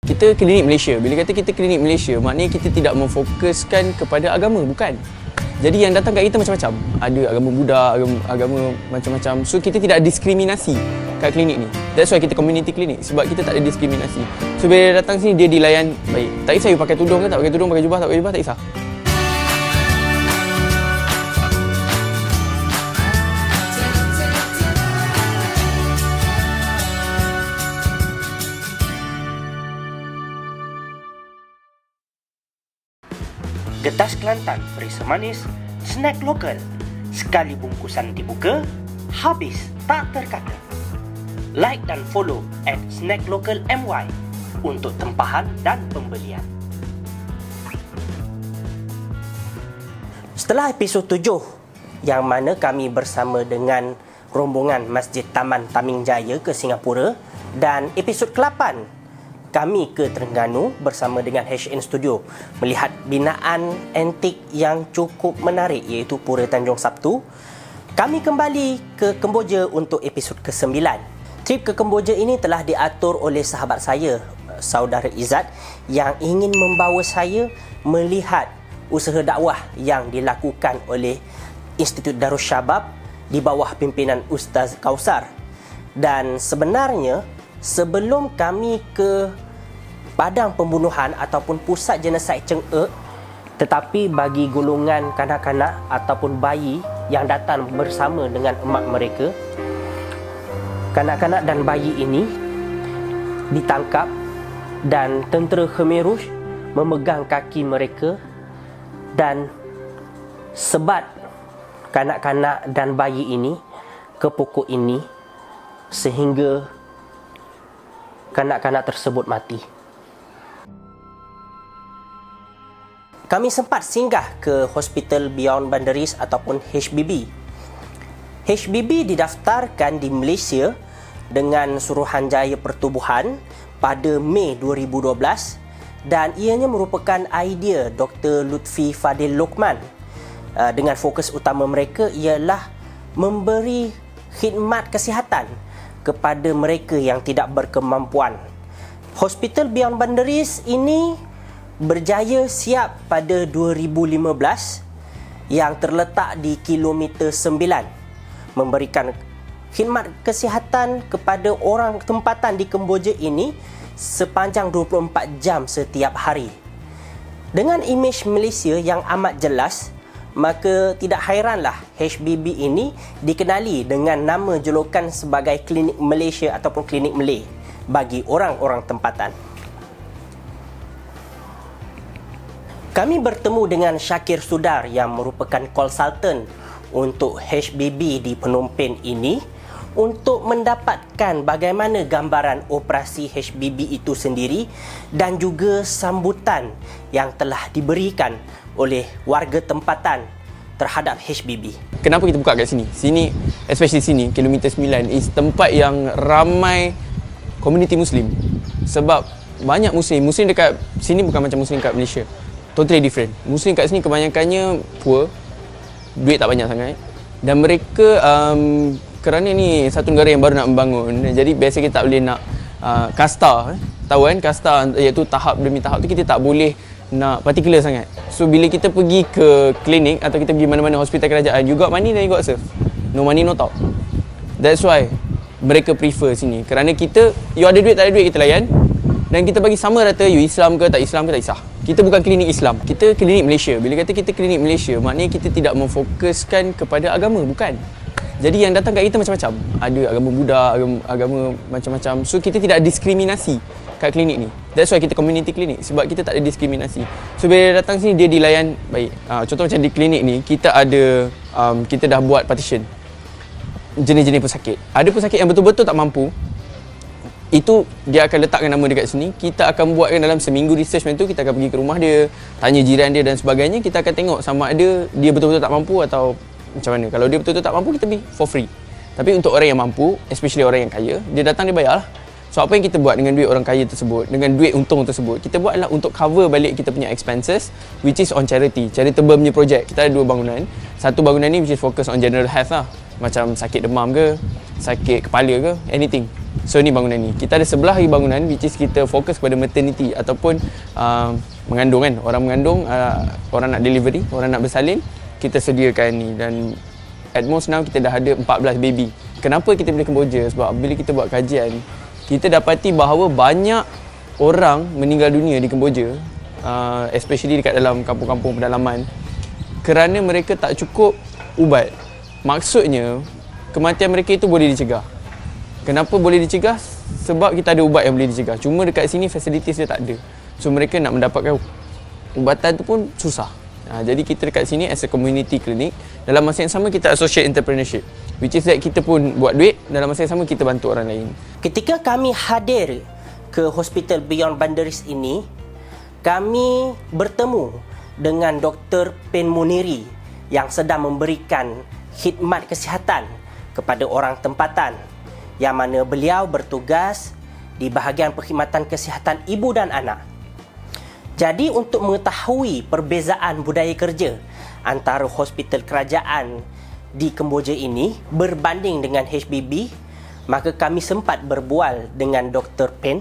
Kita klinik Malaysia. Bila kata kita klinik Malaysia, maknanya kita tidak memfokuskan kepada agama, bukan. Jadi yang datang kat kita macam-macam. Ada agama Buddha, agama macam-macam. So kita tidak diskriminasi kat klinik ni. That's why kita community klinik, sebab kita tak ada diskriminasi. So bila datang sini dia dilayan baik. Tak kisah you pakai tudung ke tak pakai tudung, pakai jubah tak pakai jubah, tak kisah. Getas Kelantan, perisa manis, snack lokal. Sekali bungkusan dibuka, habis tak terkata. Like dan follow @snacklocalmy untuk tempahan dan pembelian. Setelah episod 7, yang mana kami bersama dengan rombongan Masjid Taman Taming Jaya ke Singapura, dan episod ke-8, kami ke Terengganu bersama dengan HN Studio melihat binaan antik yang cukup menarik, iaitu Pura Tanjung Sabtu. Kami kembali ke Kemboja untuk episod ke-9. Trip ke Kemboja ini telah diatur oleh sahabat saya, saudara Izzat, yang ingin membawa saya melihat usaha dakwah yang dilakukan oleh Institut Darus Syabab di bawah pimpinan Ustaz Kausar. Dan sebenarnya sebelum kami ke padang pembunuhan ataupun pusat genosid Cheng E, tetapi bagi golongan kanak-kanak ataupun bayi yang datang bersama dengan emak mereka, kanak-kanak dan bayi ini ditangkap dan tentera Khmer Rouge memegang kaki mereka dan sebat kanak-kanak dan bayi ini ke pokok ini sehingga kanak-kanak tersebut mati. Kami sempat singgah ke Hospital Beyond Boundaries ataupun HBB. HBB didaftarkan di Malaysia dengan Suruhanjaya Pertubuhan pada Mei 2012 dan ianya merupakan idea Dr. Lutfi Fadil Lokman. Dengan fokus utama mereka ialah memberi khidmat kesihatan kepada mereka yang tidak berkemampuan. Hospital Beyond Boundaries ini berjaya siap pada 2015 yang terletak di kilometer 9, memberikan khidmat kesihatan kepada orang tempatan di Kemboja ini sepanjang 24 jam setiap hari. Dengan imej Malaysia yang amat jelas, maka tidak hairanlah HBB ini dikenali dengan nama julukan sebagai Klinik Malaysia ataupun Klinik Malay bagi orang-orang tempatan. Kami bertemu dengan Syakir Sudar yang merupakan konsultan untuk HBB di Phnom Penh ini untuk mendapatkan bagaimana gambaran operasi HBB itu sendiri dan juga sambutan yang telah diberikan oleh warga tempatan terhadap HBB. Kenapa kita buka kat sini? Sini, especially sini, kilometer 9 is tempat yang ramai komuniti Muslim. Sebab banyak Muslim dekat sini bukan macam Muslim kat Malaysia. Totally different. Muslim kat sini kebanyakannya poor, duit tak banyak sangat. Dan mereka kerana ni satu negara yang baru nak membangun, jadi biasa kita tak boleh nak kasta. Tahu kan kasta, iaitu tahap demi tahap tu kita tak boleh nak particular sangat. So bila kita pergi ke klinik atau kita pergi mana-mana hospital kerajaan, you got money then you got serve. No money no talk. That's why mereka prefer sini. Kerana kita, you ada duit tak ada duit kita layan. Dan kita bagi sama rata, you Islam ke tak Islam ke tak kisah. Kita bukan klinik Islam, kita klinik Malaysia. Bila kata kita klinik Malaysia, maknanya kita tidak memfokuskan kepada agama, bukan. Jadi yang datang kat kita macam-macam. Ada agama Buddha, agama macam-macam. So kita tidak diskriminasi kat klinik ni. That's why kita community klinik, sebab kita tak ada diskriminasi. So bila datang sini dia dilayan baik. Contoh macam di klinik ni, kita ada kita dah buat partition jenis-jenis pesakit. Ada pesakit yang betul-betul tak mampu, itu dia akan letakkan nama dekat sini. Kita akan buatkan dalam seminggu research macam tu. Kita akan pergi ke rumah dia, tanya jiran dia dan sebagainya. Kita akan tengok sama ada dia betul-betul tak mampu atau macam mana. Kalau dia betul-betul tak mampu, kita bagi for free. Tapi untuk orang yang mampu, especially orang yang kaya, dia datang dia bayar lah. So apa yang kita buat dengan duit orang kaya tersebut, dengan duit untung tersebut, kita buat adalah untuk cover balik kita punya expenses, which is on charity. Charitable punya project. Kita ada 2 bangunan. Satu bangunan ni which is focus on general health lah, macam sakit demam ke, sakit kepala ke, anything. So ni bangunan ni. Kita ada sebelah lagi bangunan which is kita fokus kepada maternity ataupun mengandung kan. Orang mengandung, orang nak delivery, orang nak bersalin, kita sediakan ni. Dan at most now kita dah ada 14 baby. Kenapa kita pilih Kemboja? Sebab bila kita buat kajian, kita dapati bahawa banyak orang meninggal dunia di Kemboja, especially dekat dalam kampung-kampung pedalaman, kerana mereka tak cukup ubat. Maksudnya, kematian mereka itu boleh dicegah. Kenapa boleh dicegah? Sebab kita ada ubat yang boleh dicegah. Cuma dekat sini facilities dia tak ada. So mereka nak mendapatkan ubatan tu pun susah. Jadi kita dekat sini as a community clinic. Dalam masa yang sama kita associate entrepreneurship, which is that kita pun buat duit, dalam masa yang sama kita bantu orang lain. Ketika kami hadir ke Hospital Beyond Banderis ini, kami bertemu dengan Dr. Pen Muniri yang sedang memberikan khidmat kesihatan kepada orang tempatan, yang mana beliau bertugas di bahagian perkhidmatan kesihatan ibu dan anak. Jadi untuk mengetahui perbezaan budaya kerja antara hospital kerajaan di Kemboja ini berbanding dengan HBB, maka kami sempat berbual dengan Dr. Pen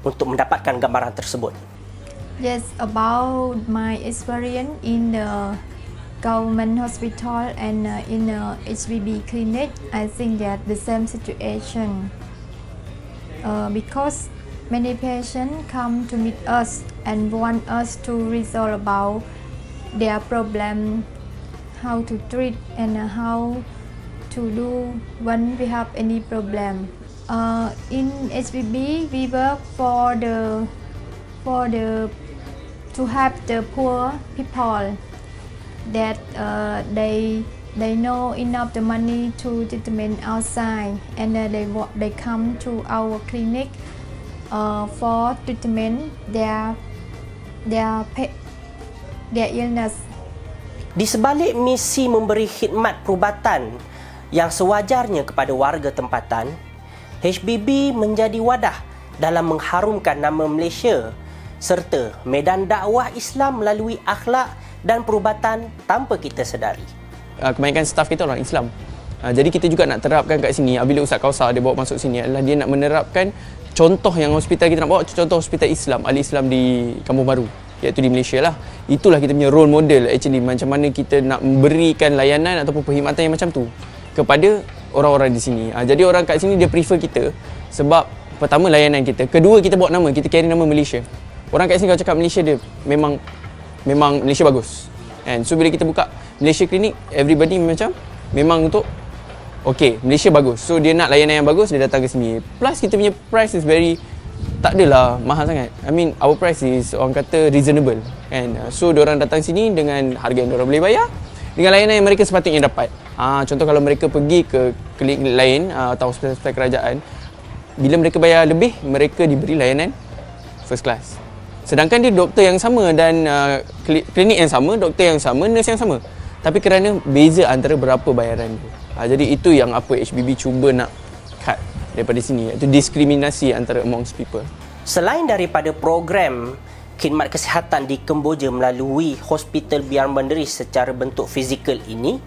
untuk mendapatkan gambaran tersebut. Yes, about my experience in the government hospital and in the HBB clinic, I think that the same situation. Because many patients come to meet us and want us to resolve about their problem, how to treat and how to do when we have any problem. In HBB, we work for the to help the poor people that they know enough the money to treatment outside, and they come to our clinic for treatment their illness. Di sebalik misi memberi khidmat perubatan yang sewajarnya kepada warga tempatan, HBB menjadi wadah dalam mengharumkan nama Malaysia serta medan dakwah Islam melalui akhlak dan perubatan tanpa kita sedari. Kebanyakan staf kita orang Islam. Jadi kita juga nak terapkan kat sini. Bila Ustaz Kausar dia bawa masuk sini adalah dia nak menerapkan contoh yang hospital kita nak bawa, contoh hospital Islam, Al-Islam di Kampung Baru, iaitu di Malaysia lah. Itulah kita punya role model actually, macam mana kita nak memberikan layanan ataupun perkhidmatan yang macam tu kepada orang-orang di sini. Jadi orang kat sini dia prefer kita sebab pertama layanan kita, kedua kita bawa nama, kita carry nama Malaysia. Orang kat sini kalau cakap Malaysia dia memang Malaysia bagus. And so bila kita buka Malaysia Clinic, everybody memang untuk okay, Malaysia bagus. So dia nak layanan yang bagus, dia datang ke sini. Plus kita punya price is very, tak adalah mahal sangat. I mean our price is orang kata reasonable. And so diorang datang sini dengan harga yang diorang boleh bayar, dengan layanan yang mereka sepatutnya dapat. Contoh kalau mereka pergi ke klinik lain atau hospital kerajaan, bila mereka bayar lebih, mereka diberi layanan first class. Sedangkan dia doktor yang sama dan klinik yang sama, doktor yang sama, nurse yang sama. Tapi kerana beza antara berapa bayaran dia. Jadi itu yang apa HBB cuba nak cut daripada sini, iaitu diskriminasi antara amongst people. Selain daripada program khidmat kesihatan di Kemboja melalui Hospital Beyond Banderis secara bentuk fizikal ini,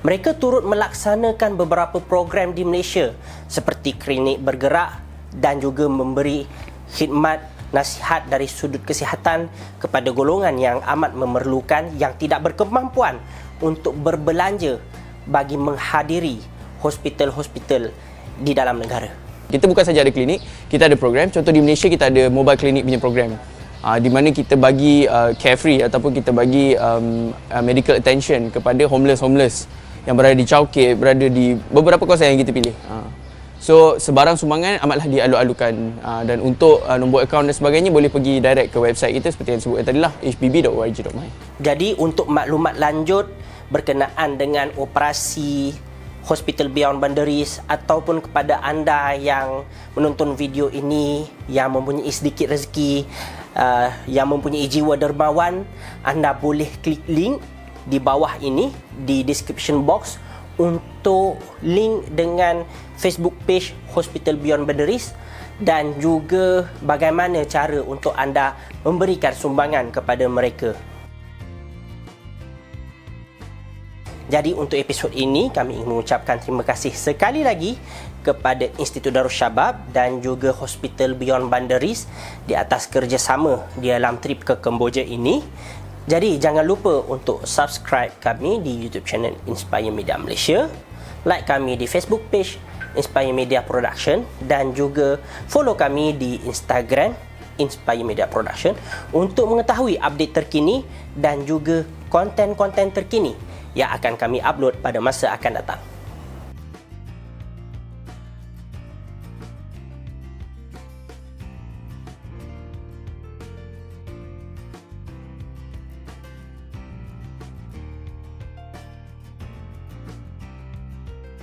mereka turut melaksanakan beberapa program di Malaysia seperti klinik bergerak dan juga memberi khidmat nasihat dari sudut kesihatan kepada golongan yang amat memerlukan yang tidak berkemampuan untuk berbelanja bagi menghadiri hospital-hospital di dalam negara. Kita bukan saja ada klinik, kita ada program. Contoh di Malaysia kita ada mobile clinic punya program. Di mana kita bagi carefree ataupun kita bagi medical attention kepada homeless yang berada di Chowkit, berada di beberapa kawasan yang kita pilih. So sebarang sumbangan amatlah dialu-alukan, dan untuk nombor akaun dan sebagainya boleh pergi direct ke website kita seperti yang sebutkan tadi lah, hbb.org.my. Jadi untuk maklumat lanjut berkenaan dengan operasi Hospital Beyond Banderis ataupun kepada anda yang menonton video ini yang mempunyai sedikit rezeki, yang mempunyai jiwa dermawan, anda boleh klik link di bawah ini di description box untuk link dengan Facebook page Hospital Beyond Banderis dan juga bagaimana cara untuk anda memberikan sumbangan kepada mereka. Jadi untuk episod ini kami ingin mengucapkan terima kasih sekali lagi kepada Institut Darul Syabab dan juga Hospital Beyond Banderis di atas kerjasama di dalam trip ke Kemboja ini. Jadi jangan lupa untuk subscribe kami di YouTube channel Inspire Media Malaysia, like kami di Facebook page Inspire Media Production dan juga follow kami di Instagram Inspire Media Production untuk mengetahui update terkini dan juga konten-konten terkini yang akan kami upload pada masa akan datang.